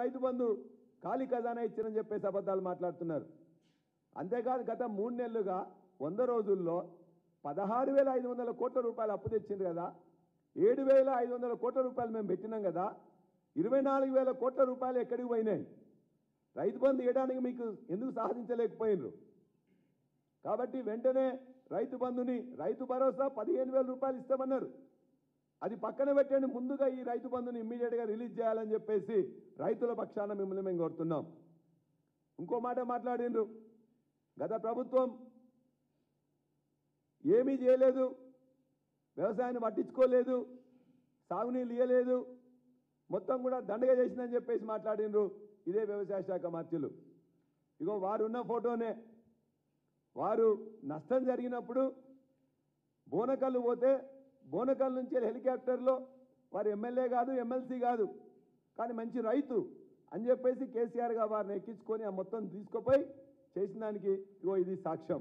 రైతు బంధు ఖాళీ ఖజానా ఇచ్చారని చెప్పేసి అబద్ధాలు మాట్లాడుతున్నారు. అంతేకాదు గత 3 నెలలుగా 100 రోజుల్లో 16,500 కోట్ల రూపాయలు అప్పు తెచ్చింది కదా, 7,500 కోట్ల రూపాయలు మేము పెట్టినాం కదా, 24,000 కోట్ల రూపాయలు ఎక్కడికి పోయినాయి? రైతు బంధు ఇవ్వడానికి మీకు ఎందుకు సాధించలేకపోయినరు? కాబట్టి వెంటనే రైతు బంధుని, రైతు భరోసా 15,000 రూపాయలు ఇస్తామన్నారు, అది పక్కన పెట్టండి, ముందుగా ఈ రైతు బంధుని ఇమ్మీడియట్గా రిలీజ్ చేయాలని చెప్పేసి రైతుల పక్షాన మిమ్మల్ని మేము కోరుతున్నాం. ఇంకో మాట మాట్లాడినరు, గత ప్రభుత్వం ఏమీ చేయలేదు, వ్యవసాయాన్ని పట్టించుకోలేదు, సాగునీళ్ళు ఇవ్వలేదు, మొత్తం కూడా దండగా చేసిందని చెప్పేసి మాట్లాడినరు ఇదే వ్యవసాయ శాఖ మంత్రులు. ఇగో వారున్న ఫోటోనే, వారు నష్టం జరిగినప్పుడు బోనకల్లు పోతే బోనకల్ నుంచి హెలికాప్టర్లో వారు ఎమ్మెల్యే కాదు, ఎమ్మెల్సీ కాదు, కానీ మంచి రైతు అని చెప్పేసి కేసీఆర్ గారు వారిని ఎక్కించుకొని ఆ మొత్తం తీసుకుపోయి చేసిన దానికి ఇగో ఇది సాక్ష్యం.